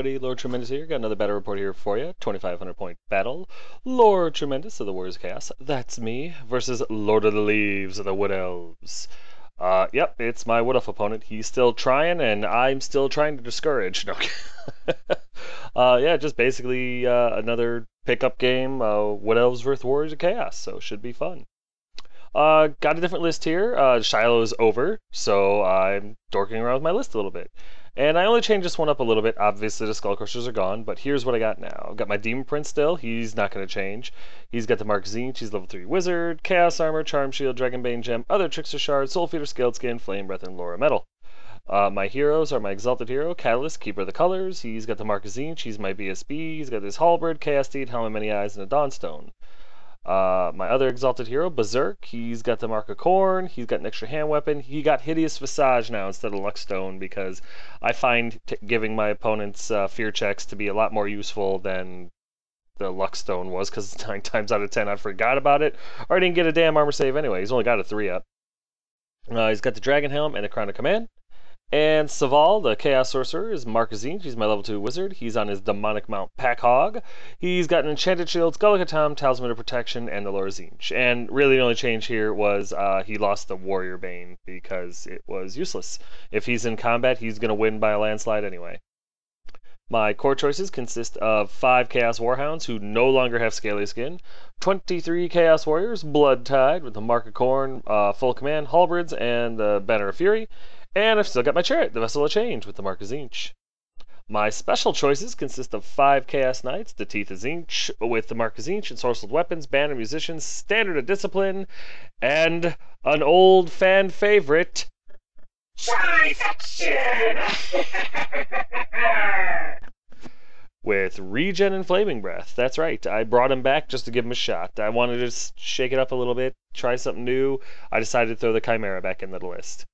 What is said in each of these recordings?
everybody, Lord Tremendous here. Got another battle report here for you. 2,500 point battle. Lord Tremendous of the Warriors of Chaos, that's me, versus Lord of the Leaves of the Wood Elves. Yep, it's my Wood Elf opponent. He's still trying, and I'm still trying to discourage. No. Yeah, just basically another pickup game, Wood Elves versus Warriors of Chaos, so should be fun. Got a different list here. Shiloh's over, so I'm dorking around with my list a little bit. And I only changed this one up a little bit. Obviously, the Skull Crushers are gone, but here's what I got now. I've got my Demon Prince still. He's not going to change. He's got the Mark Zinch. He's level 3 Wizard, Chaos Armor, Charm Shield, Dragonbane Gem, other Trickster Shard, Soul Feeder, Scaled Skin, Flame Breath, and Laura Metal. My heroes are my Exalted Hero, Catalyst, Keeper of the Colors. He's got the Mark Zinch. He's my BSB. He's got this Halberd, Chaos Steed, Helm of Many Eyes, and a Dawnstone. My other Exalted Hero, Berserk, he's got the Mark of Corn, he's got an extra hand weapon, he got Hideous Visage now instead of Luckstone because I find giving my opponents fear checks to be a lot more useful than the Luckstone was, because 9 times out of 10 I forgot about it, or I didn't get a damn armor save anyway. He's only got a 3 up. He's got the Dragon Helm and the Crown of Command. And Saval, the Chaos Sorcerer, is Mark Zinch. He's my level 2 wizard. He's on his Demonic Mount Pack Hog. He's got an Enchanted Shield, Skullikatam, Talisman of Protection, and the Laura Zinch. And really the only change here was he lost the Warrior Bane because it was useless. If he's in combat, he's going to win by a landslide anyway. My core choices consist of 5 Chaos Warhounds who no longer have Scaly Skin, 23 Chaos Warriors, Blood Tide with the Mark of Corn, Full Command, Halberds, and the Banner of Fury. And I've still got my Chariot, the Vessel of Change, with the Mark of Zinch. My special choices consist of 5 Chaos Knights, the Teeth of Zinch, with the Mark of Zinch, and Sorcered Weapons, Banner Musicians, Standard of Discipline, and an old fan favorite, Trifection! With Regen and Flaming Breath. That's right, I brought him back just to give him a shot. I wanted to shake it up a little bit, try something new. I decided to throw the Chimera back into the list.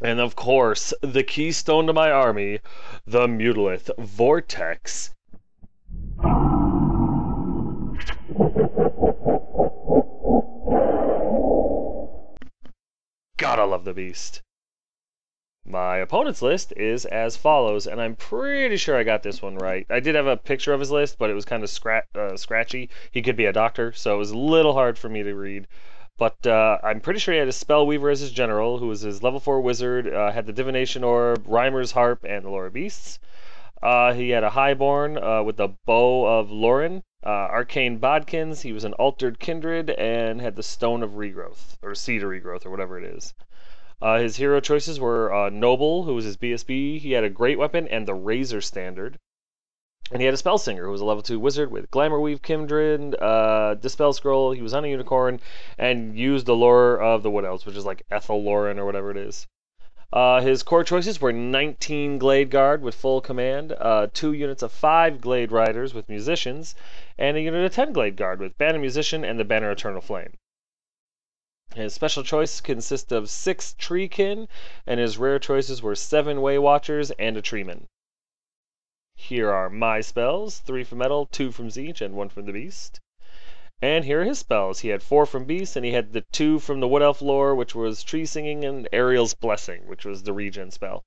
And of course, the keystone to my army, the Mutalith Vortex. Gotta love the beast. My opponent's list is as follows, and I'm pretty sure I got this one right. I did have a picture of his list, but it was kind of scratchy. He could be a doctor, so it was a little hard for me to read. But I'm pretty sure he had a Spellweaver as his general, who was his level 4 wizard, had the Divination Orb, Rhymer's Harp, and the Laura Beasts. He had a Highborn with the Bow of Lauren, Arcane Bodkins, he was an Altered Kindred, and had the Stone of Regrowth, or Seed of Regrowth, or whatever it is. His hero choices were Noble, who was his BSB, he had a Great Weapon, and the Razor Standard. And he had a Spellsinger, who was a level 2 wizard with Glamour Weave Kindred, Dispel Scroll, he was on a Unicorn, and used the lore of the Wood Elves, which is like Ethel Lauren or whatever it is. His core choices were 19 Glade Guard with full command, 2 units of 5 Glade Riders with Musicians, and a unit of 10 Glade Guard with Banner Musician and the Banner Eternal Flame. His special choice consists of 6 Treekin, and his rare choices were 7 Way Watchers and a Treeman. Here are my spells, 3 from Metal, 2 from Zinch, and 1 from the Beast. And here are his spells. He had 4 from Beast, and he had the 2 from the Wood Elf lore, which was Tree Singing, and Ariel's Blessing, which was the regen spell.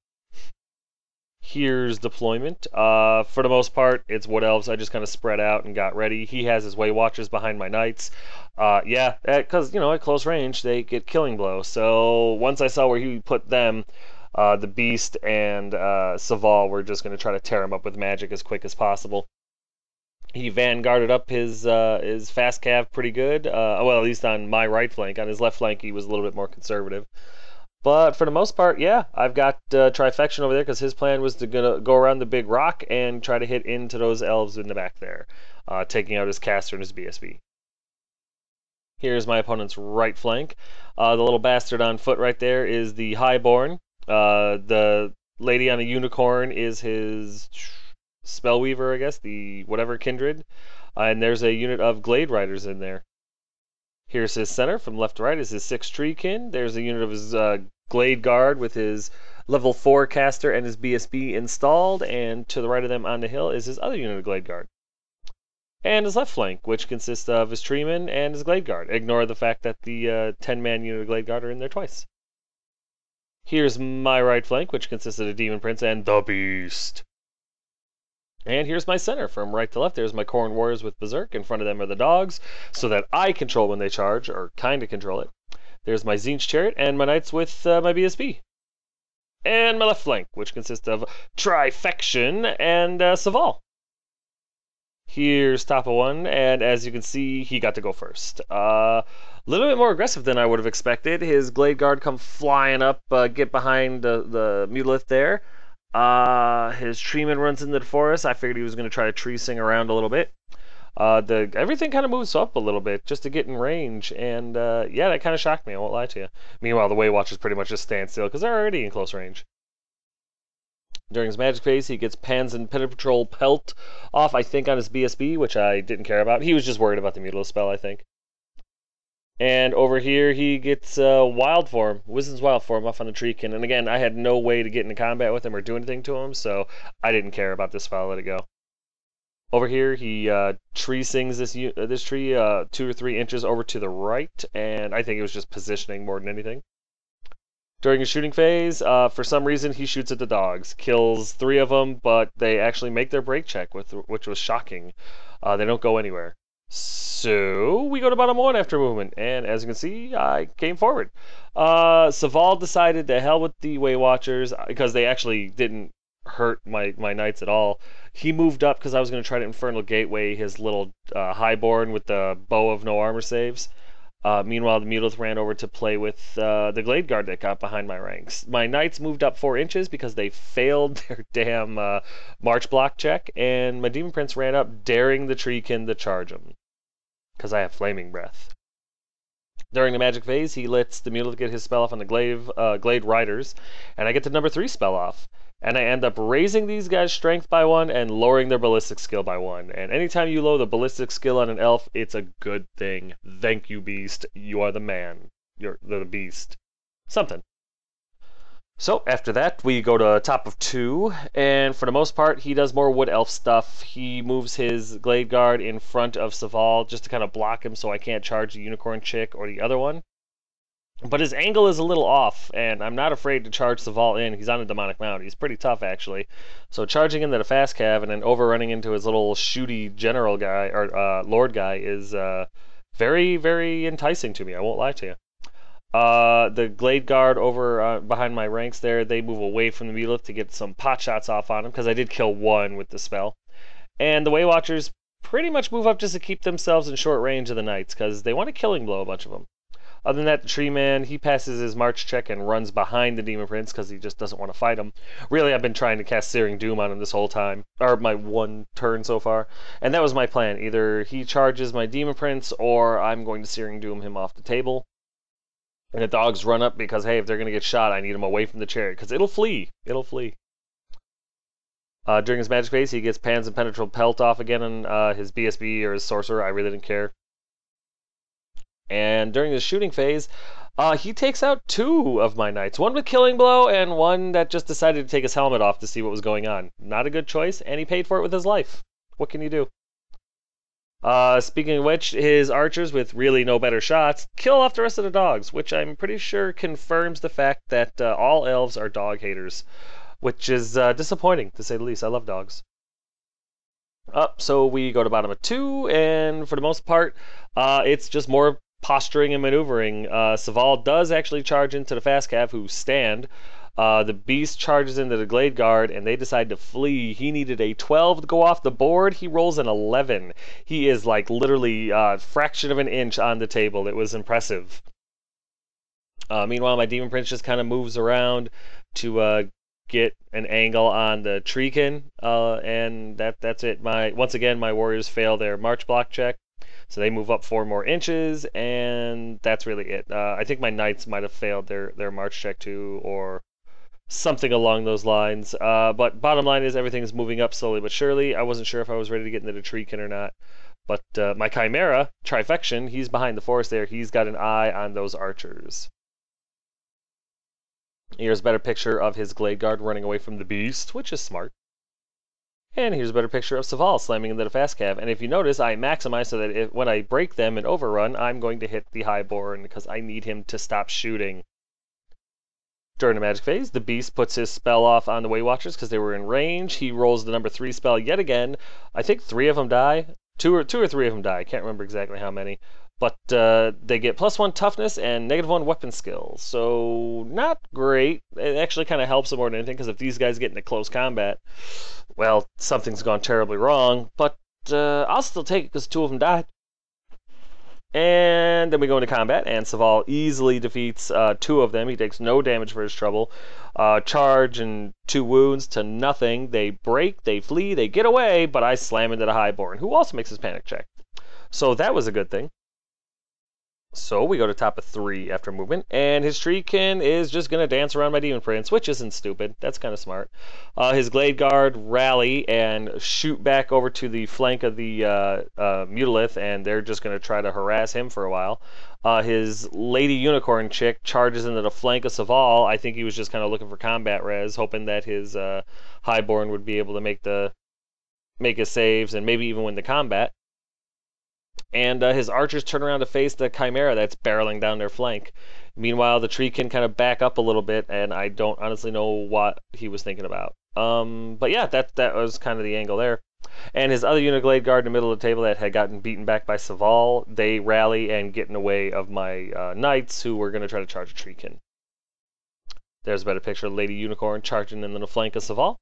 Here's deployment. For the most part, it's Wood Elves. I just kind of spread out and got ready. He has his Way Watchers behind my Knights. Yeah, because, at close range, they get Killing Blow. So once I saw where he put them, the Beast and Saval were just going to try to tear him up with magic as quick as possible. He vanguarded up his fast cav pretty good. Well, at least on my right flank. On his left flank, he was a little bit more conservative. But for the most part, yeah, I've got Trifection over there because his plan was to go around the big rock and try to hit into those elves in the back there, taking out his caster and his BSB. Here's my opponent's right flank. The little bastard on foot right there is the Highborn. The lady on a unicorn is his Spellweaver, I guess, the whatever kindred. And there's a unit of Glade Riders in there. Here's his center. From left to right is his 6 Treekin. There's a unit of his Glade Guard with his level 4 caster and his BSB installed. And to the right of them on the hill is his other unit of Glade Guard. And his left flank, which consists of his Treeman and his Glade Guard. Ignore the fact that the 10-man unit of Glade Guard are in there twice. Here's my right flank, which consists of the Demon Prince and the Beast. And here's my center from right to left. There's my Corn Warriors with Berserk. In front of them are the dogs, so that I control when they charge, or kind of control it. There's my Tzeentch Chariot and my Knights with my BSB. And my left flank, which consists of Trifection and Saval. Here's top of one, and as you can see, he got to go first. A little bit more aggressive than I would have expected. His Glade Guard come flying up, get behind the Mutolith there. His Treeman runs into the forest. I figured he was going to try to tree sing around a little bit. Everything kind of moves up a little bit just to get in range, and yeah, that kind of shocked me, I won't lie to you. Meanwhile, the Waywatchers pretty much just stand still because they're already in close range. During his magic phase, he gets Pans and Penetrol Pelt off, I think, on his BSB, which I didn't care about. He was just worried about the Mutolith spell, I think. And over here, he gets Wild Form, Wisdom's Wild Form off on the Treekin. And again, I had no way to get into combat with him or do anything to him, so I didn't care about this spell, let it go. Over here, he tree sings this tree 2 or 3 inches over to the right, and I think it was just positioning more than anything. During his shooting phase, for some reason, he shoots at the dogs, kills 3 of them, but they actually make their break check, which was shocking. They don't go anywhere. So we go to bottom 1 after movement, and as you can see, I came forward. Saval decided to hell with the Waywatchers because they actually didn't hurt my Knights at all. He moved up because I was going to try to Infernal Gateway his little Highborn with the Bow of No Armor saves. Meanwhile, the Mutolith ran over to play with the Glade Guard that got behind my ranks. My Knights moved up 4 inches because they failed their damn March block check, and my Demon Prince ran up, daring the Treekin to charge him, because I have Flaming Breath. During the magic phase, he lets the Mutolith get his spell off on the Glade Riders, and I get the number 3 spell off. And I end up raising these guys' strength by 1 and lowering their ballistic skill by 1. And anytime you lower the ballistic skill on an elf, it's a good thing. Thank you, Beast. You are the man. You're the Beast. Something. So after that, we go to top of 2, and for the most part, he does more Wood Elf stuff. He moves his Glade Guard in front of Saval just to kind of block him so I can't charge the Unicorn Chick or the other one. But his angle is a little off, and I'm not afraid to charge Saval in. He's on a Demonic Mount. He's pretty tough, actually. So charging into the fast cav and then overrunning into his little shooty general guy, or lord guy, is very, very enticing to me. I won't lie to you. The Glade Guard over behind my ranks there, they move away from the Mutolith to get some pot shots off on him, because I did kill 1 with the spell. And the Waywatchers pretty much move up just to keep themselves in short range of the Knights, because they want a killing blow, a bunch of them. Other than that, the Tree Man, he passes his March check and runs behind the Demon Prince because he just doesn't want to fight him. Really, I've been trying to cast Searing Doom on him this whole time, or my 1 turn so far. And that was my plan. Either he charges my Demon Prince, or I'm going to Searing Doom him off the table. And the dogs run up because, hey, if they're going to get shot, I need them away from the chariot, because it'll flee. It'll flee. During his magic phase, he gets Pans and Penetrable Pelt off again on his BSB or his Sorcerer. I really didn't care. And during his shooting phase, he takes out 2 of my Knights. 1 with Killing Blow, and 1 that just decided to take his helmet off to see what was going on. Not a good choice, and he paid for it with his life. What can you do? Speaking of which, his archers, with really no better shots, kill off the rest of the dogs, which I'm pretty sure confirms the fact that all elves are dog haters, which is disappointing, to say the least. I love dogs. So we go to bottom of 2, and for the most part, it's just more posturing and maneuvering. Saval does actually charge into the fast cav, who stand. The Beast charges into the Glade Guard, and they decide to flee. He needed a 12 to go off the board. He rolls an 11. He is like literally a fraction of an inch on the table. It was impressive. Meanwhile, my Demon Prince just kind of moves around to get an angle on the Treekin, and that's it. Once again, my warriors fail their March block check. So they move up 4 more inches, and that's really it. I think my Knights might have failed their March check too, or something along those lines. But bottom line is everything is moving up slowly but surely. I wasn't sure if I was ready to get into the Treekin or not. But my Chimera, Trifection, he's behind the forest there. He's got an eye on those archers. Here's a better picture of his Glade Guard running away from the Beast, which is smart. And here's a better picture of Saval slamming into the fast cav. And if you notice, I maximize so that when I break them and overrun, I'm going to hit the Highborn because I need him to stop shooting. During the magic phase, the beast puts his spell off on the Way Watchers because they were in range. He rolls the number 3 spell yet again. I think 3 of them die. Two or 3 of them die. I can't remember exactly how many. But they get +1 toughness and -1 weapon skill. So not great. It actually kind of helps them more than anything because if these guys get into close combat, well, something's gone terribly wrong. But I'll still take it because 2 of them died. And then we go into combat, and Saval easily defeats 2 of them. He takes no damage for his trouble. Charge and 2 wounds to nothing. They break, they flee, they get away, but I slam into the Highborn, who also makes his panic check. So that was a good thing. So we go to top of 3 after movement, and his Treekin is just going to dance around my Demon Prince, which isn't stupid. That's kind of smart. His Glade Guard rally and shoot back over to the flank of the Mutalith, and they're just going to try to harass him for a while. His Lady Unicorn chick charges into the flank of Saval. I think he was just kind of looking for combat res, hoping that his Highborn would be able to make his saves and maybe even win the combat. And his archers turn around to face the Chimera that's barreling down their flank. Meanwhile, the tree can kind of back up a little bit, and I don't honestly know what he was thinking about. But yeah, that was kind of the angle there. And his other unit Glade Guard in the middle of the table that had gotten beaten back by Saval, they rally and get in the way of my knights, who were going to try to charge a Treekin. There's a better picture of Lady Unicorn charging in the flank of Saval.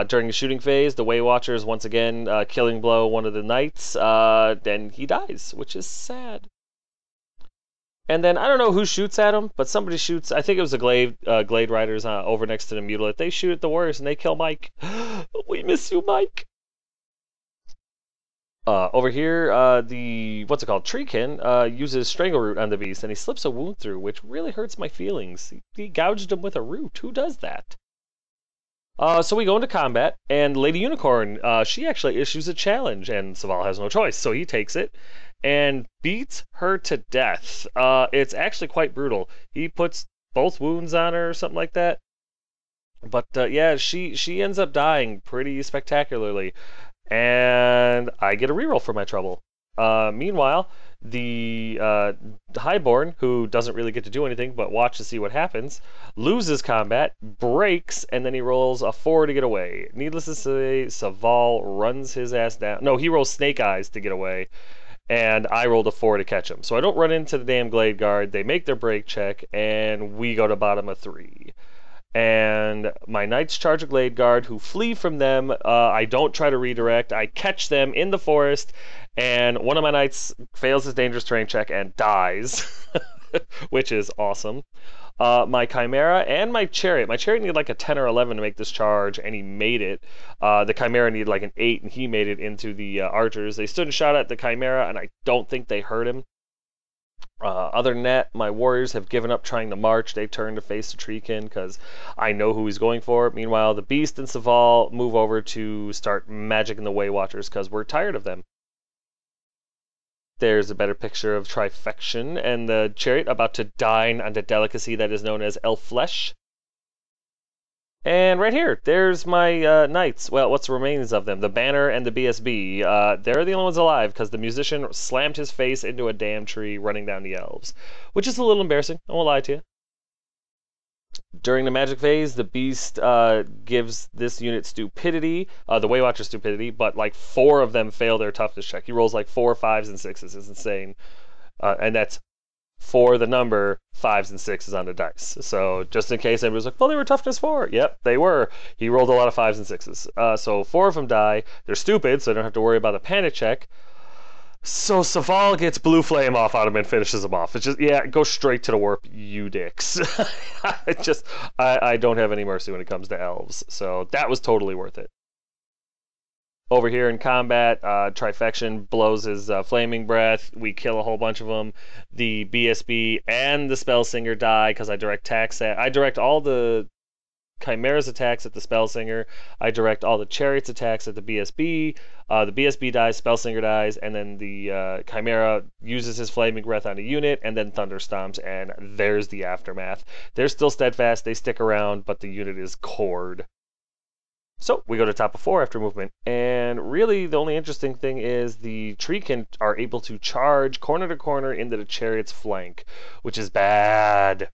During the shooting phase, the Way Watchers once again killing blow one of the knights. Then he dies, which is sad. And then I don't know who shoots at him, but somebody shoots. I think it was the Glade Riders over next to the Mutilate. They shoot at the warriors and they kill Mike. We miss you, Mike. Over here, the Treekin uses Strangle Root on the beast, and he slips a wound through, which really hurts my feelings. He gouged him with a root. Who does that? So we go into combat, and Lady Unicorn, she actually issues a challenge, and Saval has no choice, so he takes it and beats her to death. It's actually quite brutal. He puts both wounds on her or something like that. But yeah, she ends up dying pretty spectacularly, and I get a reroll for my trouble. Meanwhile, the Highborn, who doesn't really get to do anything but watch to see what happens, loses combat, breaks, and then he rolls a 4 to get away. Needless to say, Saval runs his ass down. No, he rolls Snake Eyes to get away, and I rolled a 4 to catch him. So I don't run into the damn Glade Guard. They make their break check, and we go to bottom of 3. And my knights charge a Glade Guard who flee from them. I don't try to redirect. I catch them in the forest, and one of my knights fails his dangerous terrain check and dies, which is awesome. My Chimera and my Chariot. My Chariot needed like a 10 or 11 to make this charge, and he made it. The Chimera needed like an 8, and he made it into the archers. They stood and shot at the Chimera, and I don't think they hurt him. Other than that, my warriors have given up trying to march. They turn to face the Treekin because I know who he's going for. Meanwhile, the Beast and Saval move over to start magicking the Way Watchers because we're tired of them. There's a better picture of Trifection and the Chariot about to dine on the delicacy that is known as elf flesh. And right here, there's my knights. Well, what's the remains of them? The Banner and the BSB. They're the only ones alive because the musician slammed his face into a damn tree running down the Elves, which is a little embarrassing. I won't lie to you. During the magic phase, the Beast gives this unit stupidity, the Way Watcher stupidity, but like 4 of them fail their toughness check. He rolls like 4 5s and 6s. It's insane. And that's for the number 5s and 6s on the dice. So just in case everybody's like, well, they were toughness 4. Yep, they were. He rolled a lot of 5s and 6s. So 4 of them die. They're stupid, so they don't have to worry about a panic check. So Saval gets Blue Flame off on him and finishes him off. It's just, yeah, go straight to the warp, you dicks. I don't have any mercy when it comes to Elves. So that was totally worth it. Over here in combat, Trifection blows his Flaming Breath. We kill a whole bunch of them. The BSB and the Spellsinger die because I direct all the Chimera's attacks at the Spellsinger. I direct all the Chariot's attacks at the BSB. The BSB dies, Spellsinger dies, and then the Chimera uses his Flaming Breath on a unit, and then Thunderstomps, and there's the aftermath. They're still steadfast, they stick around, but the unit is cored. So we go to top of 4 after movement, and really the only interesting thing is the Treekin are able to charge corner to corner into the Chariot's flank, which is bad.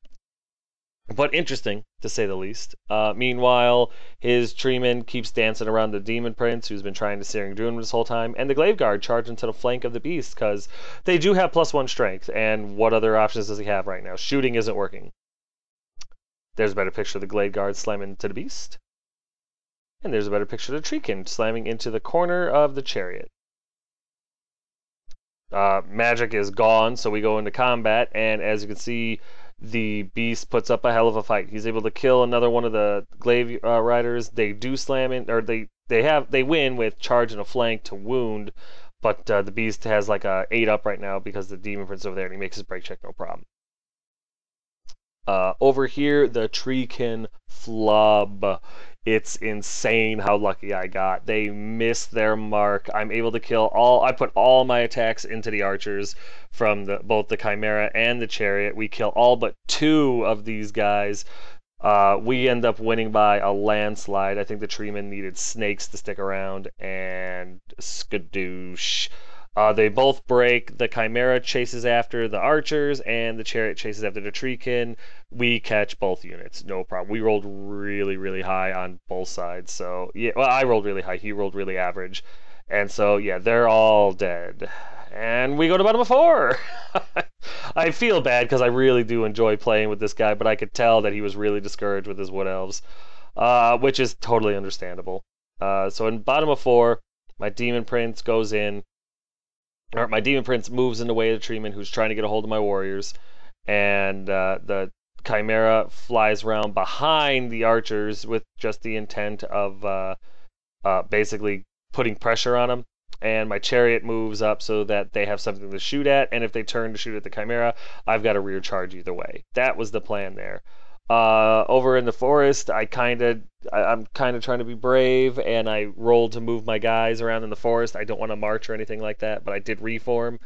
but interesting to say the least. Meanwhile, his treeman keeps dancing around the demon prince who's been trying to Searing Doom this whole time, and the glaive guard charge into the flank of the beast because they do have +1 strength. And what other options does he have right now? Shooting isn't working. There's a better picture of the glaive guard slamming into the beast, and there's a better picture of the treekin slamming into the corner of the chariot. Magic is gone, so we go into combat, and as you can see, the beast puts up a hell of a fight. He's able to kill another one of the glaive riders. They do slam in, or they win with charge and a flank to wound, but the beast has like a 8 up right now because the demon prince is over there, and he makes his break check no problem. Over here, the treekin flub. It's insane how lucky I got. They missed their mark. I'm able to kill I put all my attacks into the archers from both the Chimera and the Chariot. We kill all but 2 of these guys. We end up winning by a landslide. I think the treeman needed snakes to stick around, and skadoosh. They both break. The Chimera chases after the archers, and the Chariot chases after the treekin. We catch both units, no problem. We rolled really, really high on both sides. So, yeah, well, I rolled really high. He rolled really average. And so, yeah, they're all dead. And we go to bottom of 4. I feel bad because I really do enjoy playing with this guy, but I could tell that he was really discouraged with his Wood Elves, which is totally understandable. So in bottom of 4, my Demon Prince goes in. Or my Demon Prince moves in the way of the treeman who's trying to get a hold of my warriors, and the Chimera flies around behind the archers with just the intent of basically putting pressure on them. And my Chariot moves up so that they have something to shoot at, and if they turn to shoot at the Chimera, I've got a rear charge either way. That was the plan there. Over in the forest, I'm kind of trying to be brave, and I rolled to move my guys around in the forest. I don't want to march or anything like that, but I did reform.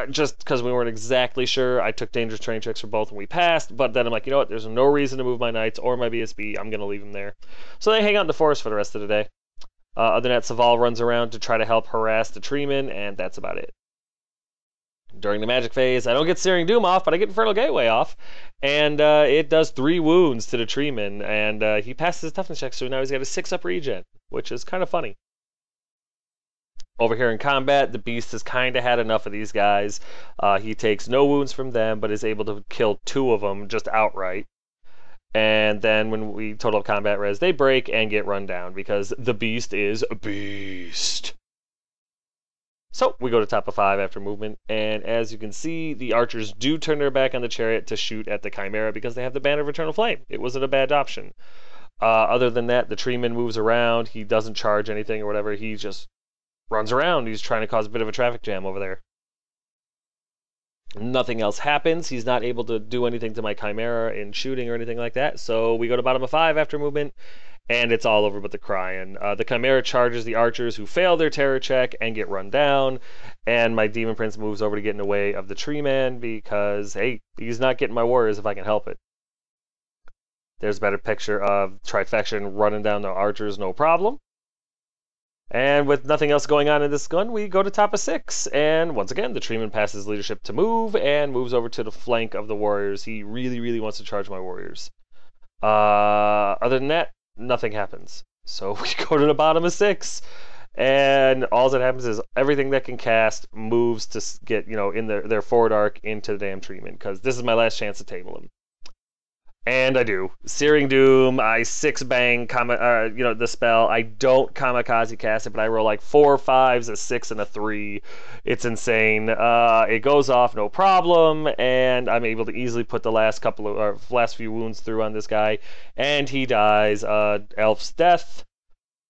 Just because we weren't exactly sure, I took dangerous terrain checks for both and we passed, but then I'm like, you know what, there's no reason to move my knights or my BSB. I'm going to leave them there. So they hang out in the forest for the rest of the day. Other than that, Saval runs around to try to help harass the treemen, and that's about it. During the magic phase, I don't get Searing Doom off, but I get Infernal Gateway off, and it does 3 wounds to the treeman, and he passes his toughness check, so now he's got a 6 up regen, which is kind of funny. Over here in combat, the beast has kind of had enough of these guys. He takes no wounds from them, but is able to kill 2 of them just outright. And then when we total up combat res, they break and get run down because the beast is a beast. So we go to top of 5 after movement, and as you can see, the archers do turn their back on the Chariot to shoot at the Chimera because they have the Banner of Eternal Flame. It wasn't a bad option. Other than that, the treeman moves around. He doesn't charge anything or whatever. He just runs around. He's trying to cause a bit of a traffic jam over there. Nothing else happens. He's not able to do anything to my Chimera in shooting or anything like that. So we go to bottom of 5 after movement, and it's all over but the crying. The Chimera charges the archers who fail their terror check and get run down, and my Demon Prince moves over to get in the way of the treeman because, hey, he's not getting my warriors if I can help it. There's a better picture of Trifection running down the archers, no problem. And with nothing else going on in this gun, we go to top of 6. And once again, the treeman passes leadership to move and moves over to the flank of the warriors. He really, really wants to charge my warriors. Other than that, nothing happens. So we go to the bottom of 6. And all that happens is everything that can cast moves to get, in their forward arc into the damn treeman. Because this is my last chance to table him. And I do. Searing Doom, I 6-bang the spell. I don't kamikaze cast it, but I roll like 4 5s, a 6, and a 3. It's insane. It goes off no problem, and I'm able to easily put the last few wounds through on this guy, and he dies. Elf's death.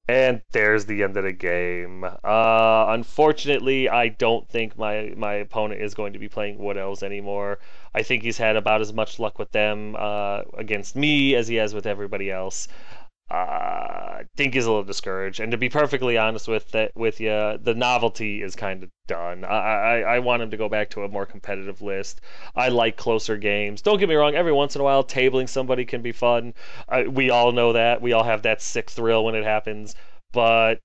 And there's the end of the game. Unfortunately, I don't think my opponent is going to be playing Wood Elves anymore. I think he's had about as much luck with them against me as he has with everybody else. I think he's a little discouraged. And to be perfectly honest with you, the novelty is kind of done. I want him to go back to a more competitive list. I like closer games. Don't get me wrong, every once in a while, tabling somebody can be fun. We all know that. We all have that sick thrill when it happens. But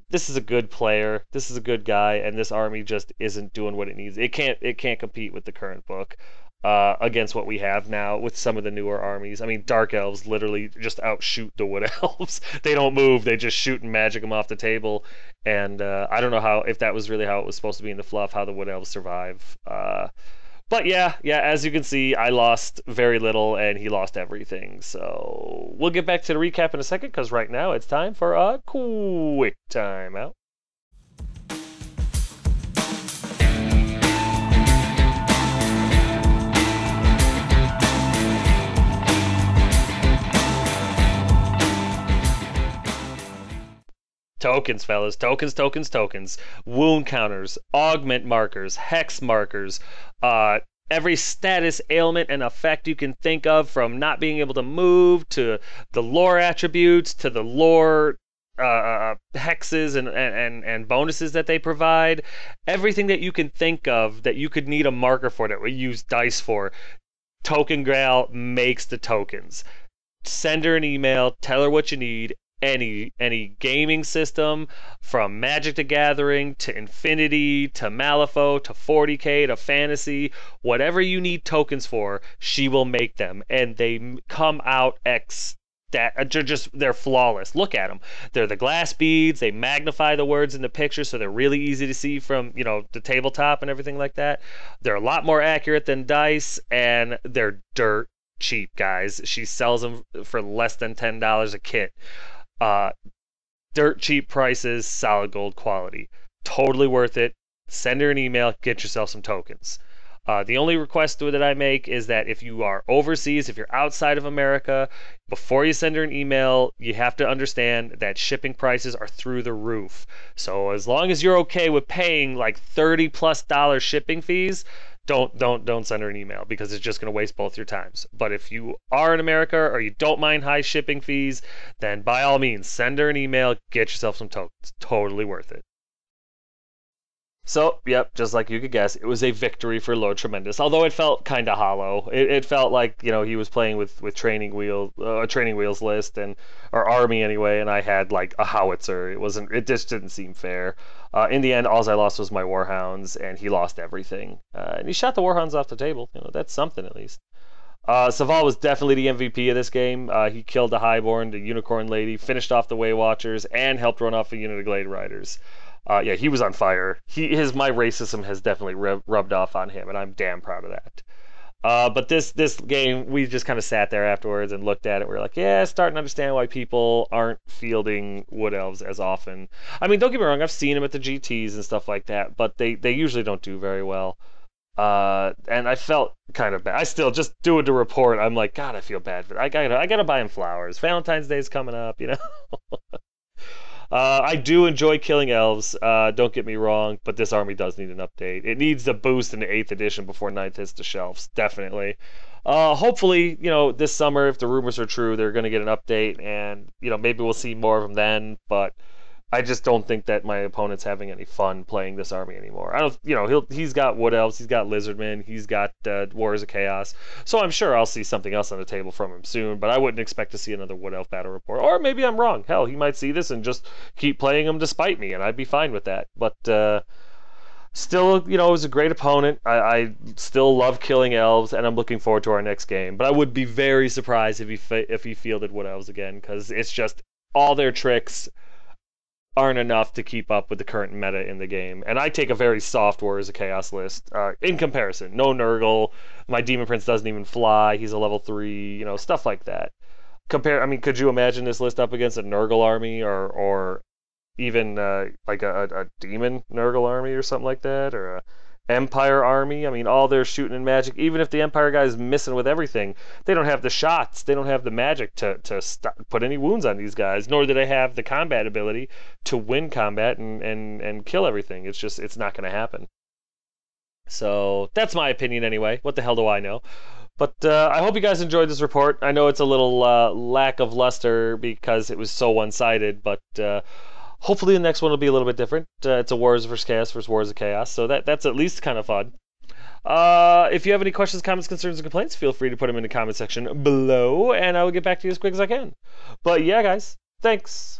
this is a good player. This is a good guy, and this army just isn't doing what it needs. It can't compete with the current book. against what we have now with some of the newer armies. I mean, Dark Elves literally just outshoot the Wood Elves. They don't move; they just shoot and magic them off the table. And I don't know how if that was really how it was supposed to be in the fluff, how the Wood Elves survive. But yeah, as you can see, I lost very little and he lost everything. So we'll get back to the recap in a second because right now it's time for a quick timeout. Tokens, fellas. Tokens. Wound counters, augment markers, hex markers, every status, ailment, and effect you can think of, from not being able to move to the lore attributes to the lore hexes and bonuses that they provide. Everything that you can think of that you could need a marker for, that we use dice for. Token Grail makes the tokens. Send her an email, tell her what you need. Any gaming system, from Magic the Gathering to Infinity to Malifaux to 40k to Fantasy, whatever you need tokens for, she will make them, and they come out they're flawless. Look at them. They're the glass beads. They magnify the words in the picture, so they're really easy to see from the tabletop and everything like that. They're a lot more accurate than dice, and they're dirt cheap, guys. She sells them for less than $10 a kit. Dirt cheap prices, solid gold quality. Totally worth it. Send her an email, get yourself some tokens. The only request that I make is that if you are overseas, if you're outside of America, before you send her an email, you have to understand that shipping prices are through the roof. So as long as you're okay with paying like $30+ shipping fees, don't send her an email, because it's just going to waste both your times. But if you are in America or you don't mind high shipping fees, then by all means send her an email, get yourself some tokens. Totally worth it. So, yep, just like you could guess, it was a victory for Lord Tremendous. Although it felt kind of hollow. It felt like he was playing with training wheels list, and or army anyway, and I had like a howitzer. It just didn't seem fair. In the end, all I lost was my Warhounds, and he lost everything. And he shot the Warhounds off the table. That's something at least. Saval was definitely the MVP of this game. He killed the Highborn, the Unicorn Lady, finished off the Way Watchers, and helped run off a unit of Glade Riders. Yeah, he was on fire. My racism has definitely rubbed off on him, and I'm damn proud of that. But this game, we just kind of sat there afterwards and looked at it. We were like, yeah, starting to understand why people aren't fielding Wood Elves as often. I mean, don't get me wrong, I've seen them at the GTs and stuff like that, but they usually don't do very well. And I felt kind of bad. I still, just doing the report, I'm like, God, I feel bad for it. I gotta buy him flowers. Valentine's Day's coming up, I do enjoy killing elves, don't get me wrong, but this army does need an update. It needs a boost in the 8th edition before 9th hits the shelves, definitely. Hopefully, this summer, if the rumors are true, they're going to get an update, and, maybe we'll see more of them then, but I just don't think that my opponent's having any fun playing this army anymore. I don't, he's got Wood Elves, he's got Lizardmen, he's got Warriors of Chaos, so I'm sure I'll see something else on the table from him soon, but I wouldn't expect to see another Wood Elf battle report. Or maybe I'm wrong. Hell, he might see this and just keep playing him despite me, and I'd be fine with that. But still, it was a great opponent. I still love killing elves, and I'm looking forward to our next game. But I would be very surprised if he fielded Wood Elves again, because it's just all their tricks aren't enough to keep up with the current meta in the game. And I take a very soft Warriors of Chaos list in comparison. No Nurgle, my Demon Prince doesn't even fly, he's a level 3, stuff like that. Could you imagine this list up against a Nurgle army, or even like a Demon Nurgle army or something like that, or a Empire army? All their shooting and magic, even if the Empire guy is missing with everything, they don't have the shots, they don't have the magic to put any wounds on these guys, nor do they have the combat ability to win combat and kill everything. It's not going to happen. So that's my opinion anyway. What the hell do I know? But I hope you guys enjoyed this report. I know it's a little lack of luster because it was so one-sided, but hopefully the next one will be a little bit different. It's a Warriors vs. Chaos versus Warriors of Chaos, so that's at least kind of fun. If you have any questions, comments, concerns, or complaints, feel free to put them in the comment section below, and I will get back to you as quick as I can. But yeah, guys, thanks.